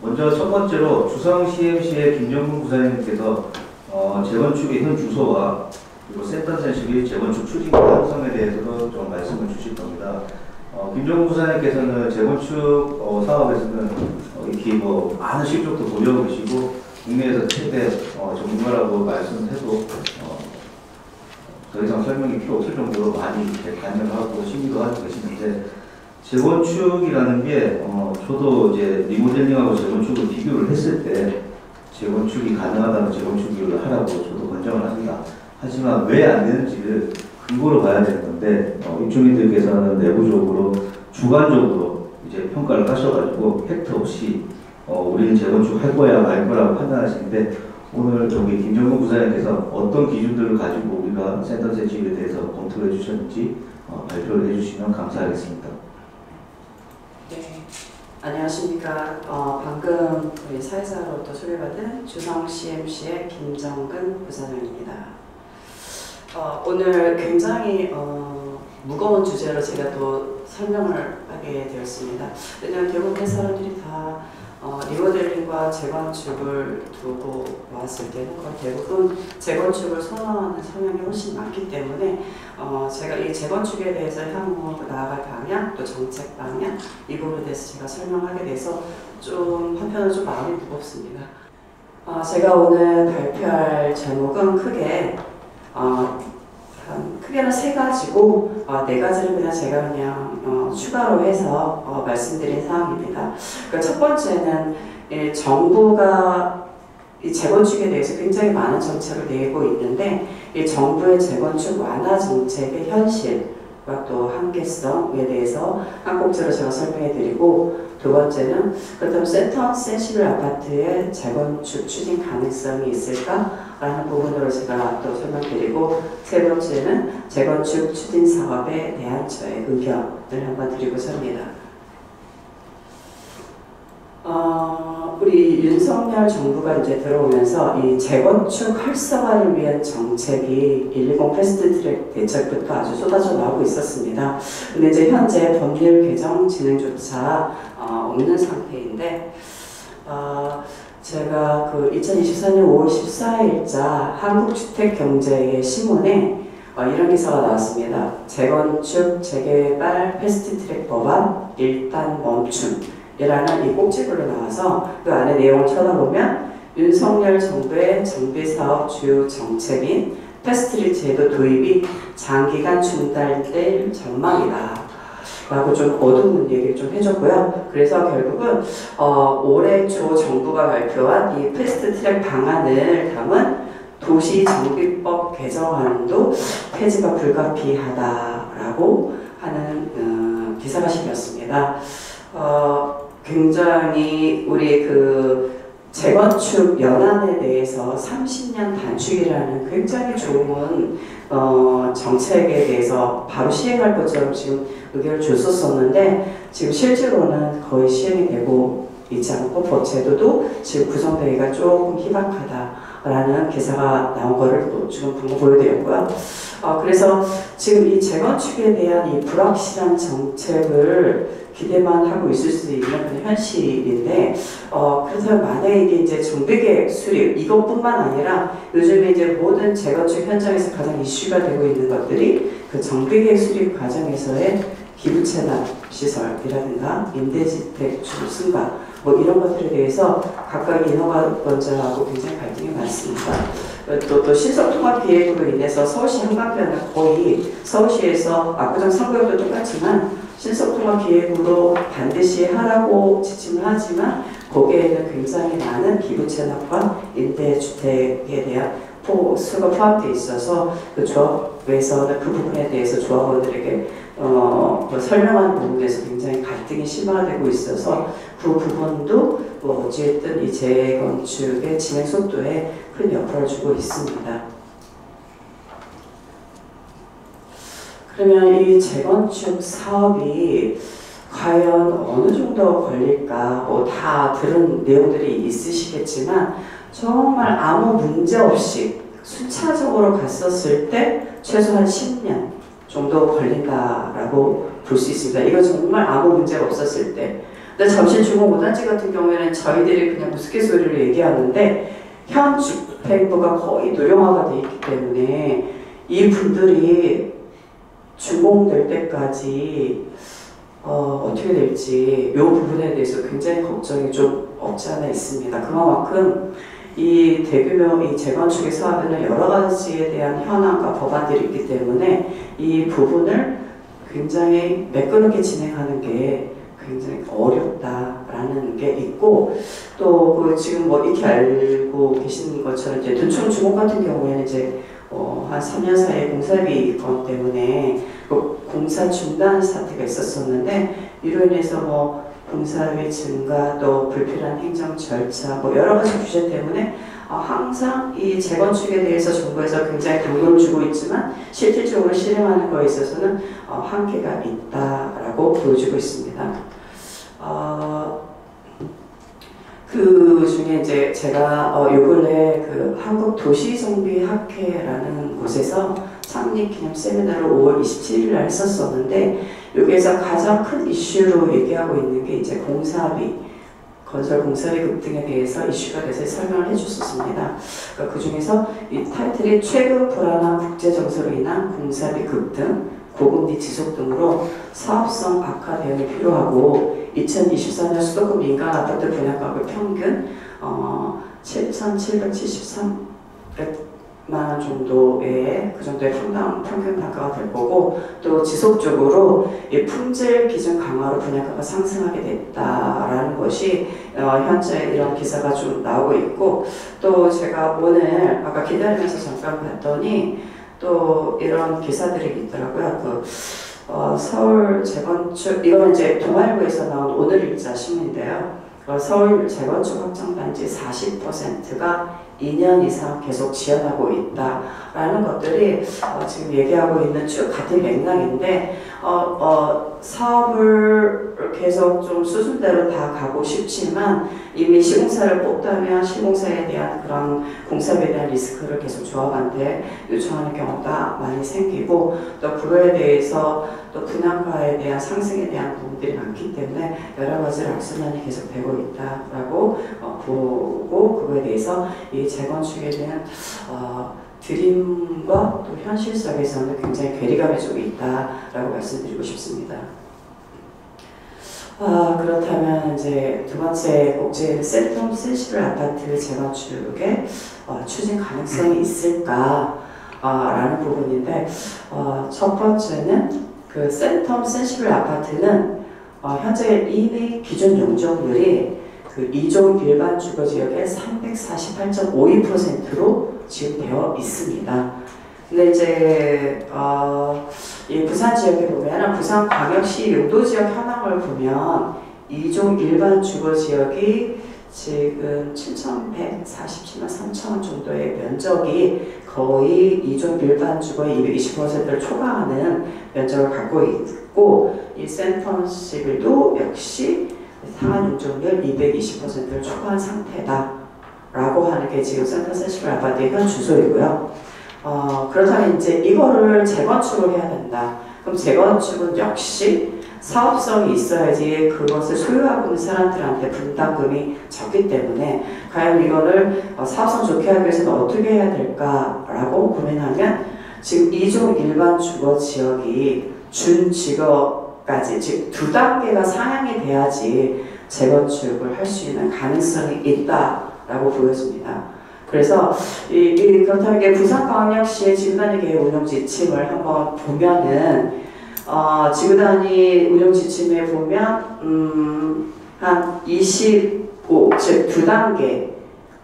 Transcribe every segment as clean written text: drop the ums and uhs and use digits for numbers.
먼저 첫 번째로 주성 CMC의 김정근 부사장님께서 재건축의 현 주소와 그리고 센터센식의 재건축 추진 가능성에 대해서도 좀 말씀을 주실 겁니다. 김정근 부사장님께서는 재건축 사업에서는 이렇게 많은 실적도 보유하고 계시고 국내에서 최대 전문가라고 말씀해도 더 이상 설명이 필요 없을 정도로 많이 관여하고 심의도 하고 계시는데, 재건축이라는 게 저도 이제 리모델링하고 재건축을 비교를 했을 때 재건축이 가능하다면 재건축을 하라고 저도 권장을 합니다. 하지만 왜 안 되는지를 근거로 봐야 되는 건데, 입주민들께서는 내부적으로 주관적으로 이제 평가를 하셔가지고 팩트 없이 우리는 재건축 할 거야 말 거라고 판단하시는데, 오늘 저기 김정근 부사장님께서 어떤 기준들을 가지고 우리가 센터센식에 대해서 검토를 해주셨는지 발표를 해주시면 감사하겠습니다. 네, 안녕하십니까. 방금 우리 사회자로 또 소개받은 주성 CMC의 김정근 부사장입니다. 오늘 굉장히 무거운 주제로 제가 또 설명을 하게 되었습니다. 왜냐하면 대부분의 사람들이 다 리모델링과 재건축을 두고 왔을 때는 거의 대부분 재건축을 선호하는 성향이 훨씬 많기 때문에 제가 이 재건축에 대해서 향후 나아갈 방향, 또 정책 방향, 이 부분에 대해서 제가 설명하게 돼서 좀 한편으로 좀 마음이 무겁습니다. 제가 오늘 발표할 제목은 크게는 세 가지고 네 가지를 그냥 제가 그냥 추가로 해서 말씀드린 사항입니다. 그러니까 첫 번째는 정부가 이 재건축에 대해서 굉장히 많은 정책을 내고 있는데, 이 정부의 재건축 완화 정책의 현실과 또 한계성에 대해서 한 꼭지로 제가 설명해 드리고, 두 번째는 그렇다면 센터센시블 아파트의 재건축 추진 가능성이 있을까? 라는 부분으로 제가 또 설명드리고, 세 번째는 재건축 추진 사업에 대한 저의 의견을 한번 드리고자 합니다. 우리 윤석열 정부가 이제 들어오면서 이 재건축 활성화를 위한 정책이 120 패스트트랙 대책부터 아주 쏟아져 나오고 있었습니다. 근데 이제 현재 법률 개정 진행조차 없는 상태인데, 제가 그 2024년 5월 14일자 한국주택경제의 신문에 이런 기사가 나왔습니다. 재건축 재개발 패스트트랙 법안 일단 멈춤이라는 이 꼭지글로 나와서 그 안에 내용을 쳐다보면 윤석열 정부의 정비사업 주요 정책인 패스트트랙 제도 도입이 장기간 중단될 전망이다 라고 좀 어두운 얘기를 좀 해줬고요. 그래서 결국은 올해 초 정부가 발표한 이 패스트트랙 방안을 담은 도시정비법 개정안도 폐지가 불가피하다라고 하는 기사가 실렸습니다. 굉장히 우리 그 재건축 연한에 대해서 30년 단축이라는 굉장히 좋은 정책에 대해서 바로 시행할 것처럼 지금 의견을 줬었었는데, 지금 실제로는 거의 시행이 되고 있지 않고 법 제도도 지금 구성되기가 조금 희박하다라는 기사가 나온 거를 또 지금 방금 보여드렸고요. 그래서 지금 이 재건축에 대한 이 불확실한 정책을 기대만 하고 있을 수 있는 그런 현실인데, 그래서 만약에 이게 이제 정비계획 수립 이것뿐만 아니라 요즘에 이제 모든 재건축 현장에서 가장 이슈가 되고 있는 것들이 그 정비계획 수립 과정에서의 기부채납 시설이라든가 임대주택 주 승가 이런 것들에 대해서 각각 인허가권자하고 굉장히 갈등이 많습니다. 또 신속통합기획으로 인해서 서울시 한강변은 거의 서울시에서 압구정 선거역도 똑같지만 신속통합기획으로 반드시 하라고 지침을 하지만 거기에는 굉장히 많은 기부채납과 임대주택에 대한 수가 포함되어 있어서 그 조합에서는 그 부분에 대해서 조합원들에게 설명하는 부분에서 굉장히 갈등이 심화되고 있어서 그 부분도 어쨌든 이 재건축의 진행 속도에 큰 역할을 주고 있습니다. 그러면 이 재건축 사업이 과연 어느 정도 걸릴까? 다 들은 내용들이 있으시겠지만 정말 아무 문제 없이 순차적으로 갔었을 때 최소한 10년 정도 걸린다라고 볼 수 있습니다. 이거 정말 아무 문제가 없었을 때. 근데 잠실중공 5단지 같은 경우에는 저희들이 그냥 우스갯소리로 얘기하는데 현 집행부가 거의 노령화가 돼 있기 때문에 이 분들이 준공될 때까지 어떻게 될지 이 부분에 대해서 굉장히 걱정이 좀 없지 않아 있습니다. 그만큼 이 대규모 이 재건축의 사업에는 여러 가지에 대한 현안과 법안들이 있기 때문에 이 부분을 굉장히 매끄럽게 진행하는 게 굉장히 어렵다라는 게 있고 또 그 지금 뭐 이렇게 알고 계신 것처럼 이제 둔촌 주공 같은 경우에는 이제 한 3년 사이에 공사비 건 때문에 그 공사 중단 사태가 있었었는데 이로 인해서 뭐 공사비 증가 또 불필요한 행정 절차 뭐 여러 가지 규제 때문에 항상 이 재건축에 대해서 정부에서 굉장히 강조를 주고 있지만 실질적으로 실행하는 거에 있어서는 한계가 있다라고 보여주고 있습니다. 그 중에 이제 제가 요 근래 그 한국도시정비학회라는 곳에서 창립기념 세미나를 5월 27일 날 했었었는데 여기에서 가장 큰 이슈로 얘기하고 있는 게 이제 공사비, 건설 공사비 급등에 대해서 이슈가 돼서 설명을 해주셨습니다. 그러니까 그 중에서 이 타이틀이 최근 불안한 국제 정세로 인한 공사비 급등, 고금리 지속 등으로 사업성 악화 대응이 필요하고 2024년 수도권 민간 아파트 분양가격 평균 7,773만 원 정도의 그 정도의 평균 단가가 될 거고 또 지속적으로 이 품질 기준 강화로 분양가가 상승하게 됐다라는 것이 현재 이런 기사가 좀 나오고 있고 또 제가 오늘 아까 기다리면서 잠깐 봤더니 또 이런 기사들이 있더라고요. 그 서울 재건축 이거는 이제 동아일보에서 나온 오늘일자 신문인데요. 서울 재건축 확정단지 40%가 2년 이상 계속 지연하고 있다라는 것들이 지금 얘기하고 있는 쭉 같은 맥락인데 사업을 계속 좀 수순대로 다 가고 싶지만 이미 시공사를 뽑다면 시공사에 대한 그런 공사비에 대한 리스크를 계속 조합한테 요청하는 경우가 많이 생기고 또 그거에 대해서 또 분양가에 대한 상승에 대한 부분들이 많기 때문에 여러 가지 악순환이 계속되고 있다라고 보고 그거에 대해서 이 재건축에 대한 드림과 또 현실 속에서는 굉장히 괴리감이 좀 있다라고 말씀드리고 싶습니다. 그렇다면 이제 두 번째 꼭지 센텀 센시블 아파트 재건축의 추진 가능성이 있을까? 라는 부분인데 첫 번째는 그 센텀 센시블 아파트는 현재 이미 기준 용적률이 그 2종 일반 주거지역의 348.52%로 지금 되어 있습니다. 근데 이제 이 부산 지역에 보면 부산광역시 용도지역 현황을 보면 2종 일반 주거지역이 지금 7,147만 3천 정도의 면적이 거의 2종 일반 주거의 220%를 초과하는 면적을 갖고 있고 이 센텀시빌도 역시 상한 용적률 220%를 초과한 상태다라고 하는 게 지금 센텀 센시블 아파트의 현 주소이고요. 그렇다면 이제 이거를 재건축을 해야 된다. 그럼 재건축은 역시 사업성이 있어야지 그것을 소유하고 있는 사람들한테 분담금이 적기 때문에 과연 이거를 사업성 좋게 하기 위해서는 어떻게 해야 될까라고 고민하면 지금 2종 일반 주거 지역이 준지거까지 즉 2단계가 상향이 돼야지 재건축을 할 수 있는 가능성이 있다라고 보여집니다. 그래서 그렇다면 이게 부산광역시의 지구단위 계획 운영 지침을 한번 보면은 지구단위 운영 지침에 보면 한 25, 즉 2단계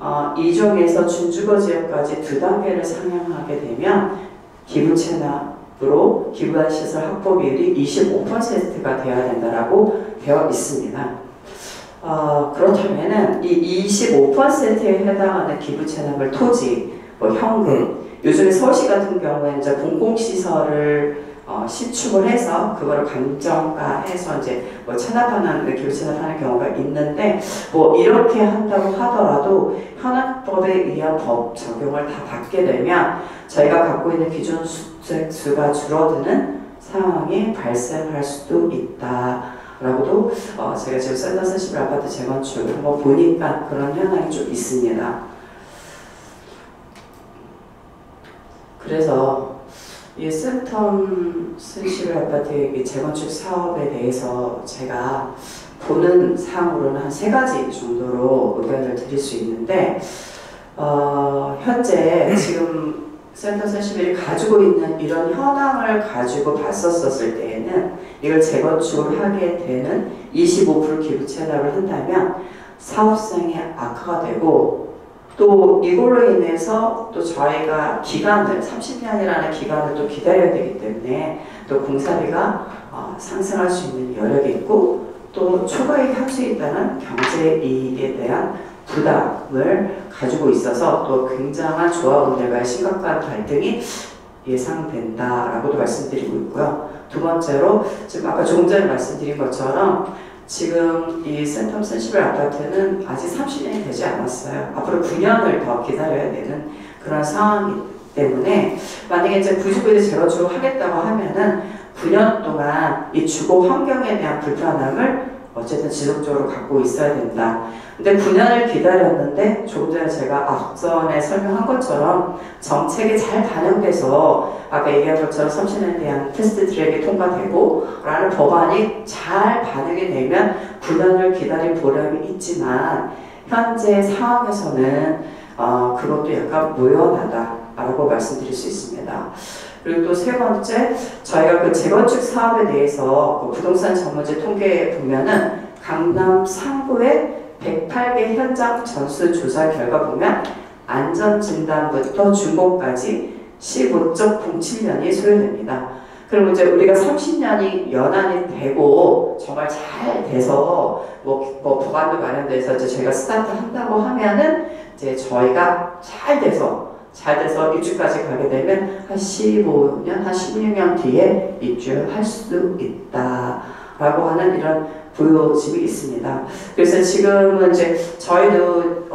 2종에서 준주거 지역까지 2단계를 상향하게 되면 기부 체납으로 기부한 시설 확보 비율이 25%가 되어야 된다라고 되어 있습니다. 그렇다면은 이 25%에 해당하는 기부 체납을 토지, 뭐 현금, 요즘에 서울시 같은 경우에 이제 공공시설을 신축을 해서 그거를 감정가해서 이제 뭐 체납하는 기부 체납하는 경우가 있는데 뭐 이렇게 한다고 하더라도 현행법에 의한 법 적용을 다 받게 되면 저희가 갖고 있는 기준 주택 수가 줄어드는 상황이 발생할 수도 있다. 라고도 제가 지금 센터 센시블 아파트 재건축을 한번 보니까 그런 현황이 좀 있습니다. 그래서 이 센텀 센시블 아파트의 이 재건축 사업에 대해서 제가 보는 사항으로는 한 3가지 정도로 의견을 드릴 수 있는데, 현재 지금 센터 센시블이 가지고 있는 이런 현황을 가지고 봤었을 때에는 이걸 재건축을 하게 되는 25% 기부 체납을 한다면 사업성이 악화가 되고, 또 이걸로 인해서 또 저희가 기간을 30년이라는 기간을 또 기다려야 되기 때문에 또 공사비가 상승할 수 있는 여력이 있고, 또 초과이익 함수에 있다는 경제이익에 대한 부담을 가지고 있어서 또 굉장한 조합원들과의 심각한 갈등이 예상된다라고도 말씀드리고 있고요. 두 번째로 지금 아까 조금 전에 말씀드린 것처럼 지금 이 센텀 센시블 아파트는 아직 30년이 되지 않았어요. 앞으로 9년을 더 기다려야 되는 그런 상황이기 때문에 만약에 이제 99대 재건축을 하겠다고 하면은 9년 동안 이 주거 환경에 대한 불편함을 어쨌든 지속적으로 갖고 있어야 된다. 근데 9년을 기다렸는데 조금 전에 제가 앞전에 설명한 것처럼 정책이 잘 반영돼서 아까 얘기한 것처럼 30년에 대한 패스트 트랙이 통과되고 라는 법안이 잘 반영이 되면 9년을 기다린 보람이 있지만 현재 상황에서는 그것도 약간 무연하다라고 말씀드릴 수 있습니다. 그리고 또 3번째, 저희가 그 재건축 사업에 대해서 그 부동산 전문지 통계에 보면은 강남 상구의 108개 현장 전수 조사 결과 보면 안전진단부터 준공까지 15.07년이 소요됩니다. 그리고 이제 우리가 30년이 연한이 되고 정말 잘 돼서 뭐 보관도 마련돼서 이제 저희가 스타트 한다고 하면은 이제 저희가 잘 돼서 입주까지 가게 되면 한 15년, 한 16년 뒤에 입주를 할 수 있다라고 하는 이런 보여짐이 있습니다. 그래서 지금은 이제 저희도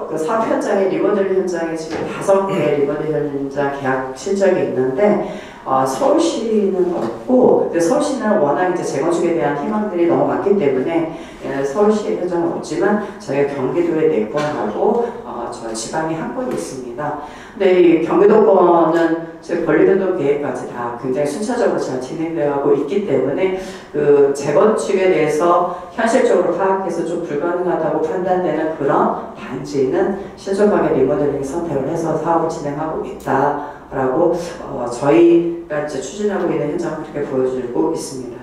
그 사업 현장에 리모델링 현장에 지금 5개 리모델링 현장 계약 실적이 있는데 서울시는 없고, 근데 서울시는 워낙 이제 재건축에 대한 희망들이 너무 많기 때문에 서울시의 현장은 없지만 저희가 경기도에 4건하고 저 지방에 1건이 있습니다. 근데 이 경기도권은 저희 권리변동 계획까지 다 굉장히 순차적으로 잘 진행되고 있기 때문에 그 재건축에 대해서 현실적으로 파악해서 좀 불가능하다고 판단되는 그런 단지는 신속하게 리모델링 선택을 해서 사업을 진행하고 있다라고 저희가 이제 추진하고 있는 현장을 그렇게 보여주고 있습니다.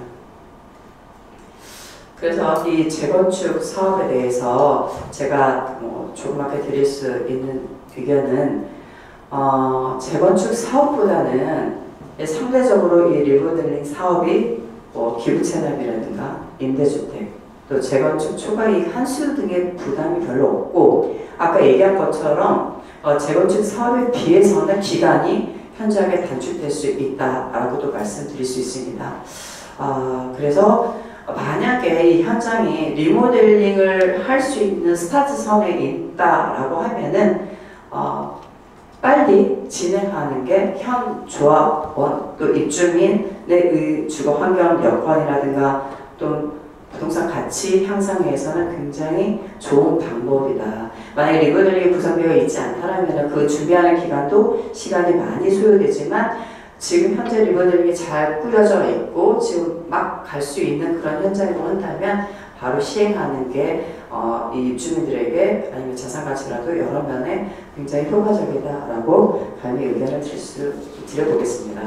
그래서 이 재건축 사업에 대해서 제가 조그맣게 드릴 수 있는 의견은 재건축 사업보다는 상대적으로 이 리모델링 사업이 기부 체납이라든가 임대주택, 또 재건축 초과이익 한수 등의 부담이 별로 없고, 아까 얘기한 것처럼 재건축 사업에 비해서는 기간이 현저하게 단축될 수 있다라고도 말씀드릴 수 있습니다. 그래서 만약에 이 현장이 리모델링을 할 수 있는 스타트선에 있다라고 하면은 빨리 진행하는 게 현 조합원 또 입주민의 주거 환경 여건이라든가 또 부동산 가치 향상에 있어서는 굉장히 좋은 방법이다. 만약에 리모델링이 구성되어 있지 않다라면 그 준비하는 기간도 시간이 많이 소요되지만 지금 현재 리모델링이 잘 꾸려져 있고 지금 막 갈 수 있는 그런 현장이라고 한다면 바로 시행하는 게 이 입주민들에게 아니면 자산가치라도 여러 면에 굉장히 효과적이다라고 감히 의견을 드려보겠습니다.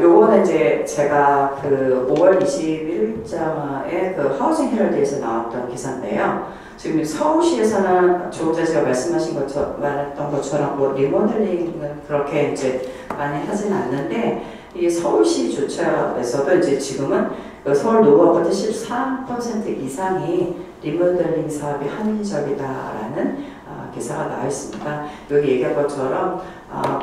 요거는 이제 제가 그 5월 21일자에 그 하우징 헤럴드에서 나왔던 기사인데요. 지금 서울시에서는 조금 전에 제가 말했던 것처럼 뭐 리모델링은 그렇게 이제 많이 하진 않는데, 이 서울시조차에서도 이제 지금은 그 서울 노후 아파트 13% 이상이 리모델링 사업이 합리적이다라는 기사가 나와 있습니다. 여기 얘기한 것처럼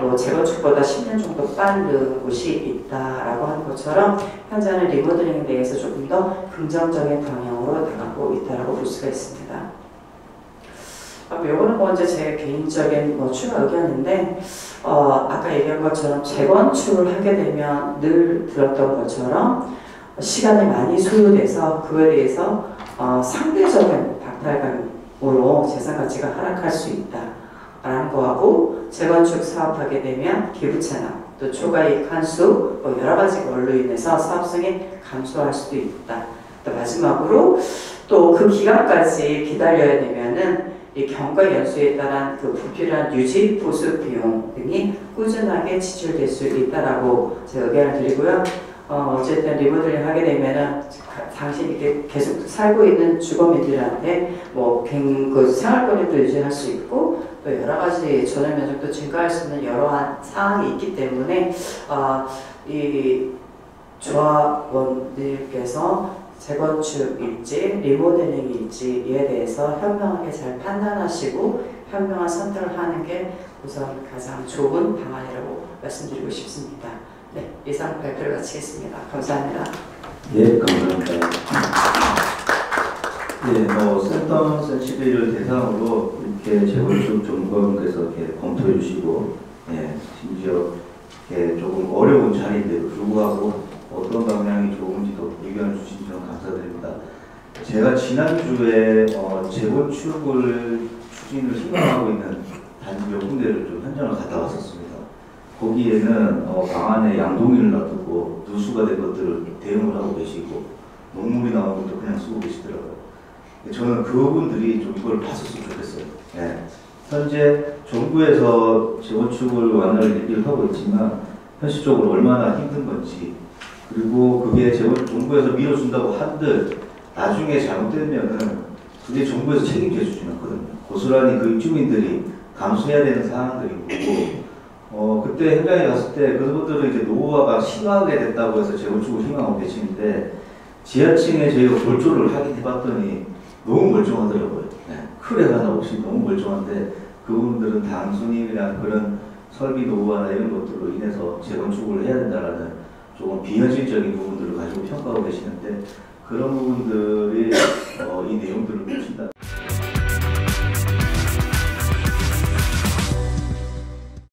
뭐 재건축보다 10년 정도 빠른 곳이 있다라고 하는 것처럼 현재는 리모델링에 대해서 조금 더 긍정적인 방향으로 나가고 있다라고 볼 수가 있습니다. 요거는 먼저 제 개인적인 추가 의견인데, 아까 얘기한 것처럼 재건축을 하게 되면 늘 들었던 것처럼 시간이 많이 소요돼서 그거에 대해서 상대적인 박탈감으로 재산 가치가 하락할 수 있다라는 거하고 재건축 사업하게 되면 기부 채납 또 초과이익 환수 뭐 여러 가지 걸로 인해서 사업성이 감소할 수도 있다. 또 마지막으로 또 그 기간까지 기다려야 되면은 이 경과 연수에 따른 그 불필요한 유지 보수 비용 등이 꾸준하게 지출될 수 있다라고 제가 의견을 드리고요. 어쨌든 리모델링 하게 되면은 당신이 이렇게 계속 살고 있는 주거민들한테 그 생활권도 유지할 수 있고 또 여러 가지 전월 면적도 증가할 수 있는 여러한 사항이 있기 때문에 이 조합원들께서 재건축일지 리모델링일지에 대해서 현명하게 잘 판단하시고 현명한 선택을 하는 게 우선 가장 좋은 방안이라고 말씀드리고 싶습니다. 네, 이상 발표를 마치겠습니다. 감사합니다. 예, 감사합니다. 예, 센터 센시빌을 대상으로 이렇게 재건축 점검에서 이렇게 검토해 주시고, 예, 심지어 이렇게 조금 어려운 자리인데도 불구하고 어떤 방향이 좋은지도 의견을 주신 점 감사드립니다. 제가 지난주에 재건축을 추진을 희망하고 있는 단지 몇 군데를 좀 현장을 갔다 왔었습니다. 거기에는 방 안에 양동이를 놔두고 누수가 된 것들을 대응을 하고 계시고 녹물이 나온 것도 그냥 쓰고 계시더라고요. 저는 그분들이 좀 이걸 봤었으면 좋겠어요. 네. 현재 정부에서 재건축을 완화를 얘기를 하고 있지만 현실적으로 얼마나 힘든 건지 그리고 그게 정부에서 밀어준다고 한들 나중에 잘못되면은 그게 정부에서 책임져 주진 않거든요. 고스란히 그 입주민들이 감수해야 되는 사항들이고 그때 현장에 갔을 때 그분들은 이제 노후화가 심하게 됐다고 해서 재건축을 희망하고 계시는데 지하층에 저희가 골조를 하긴 해봤더니 너무 멀쩡하더라고요. 네. 크레 하나 없이 너무 멀쩡한데 그분들은 단순히 그냥 그런 설비 노후화나 이런 것들로 인해서 재건축을 해야 된다라는 조금 비현실적인 부분들을 가지고 평가하고 계시는데 그런 부분들이 이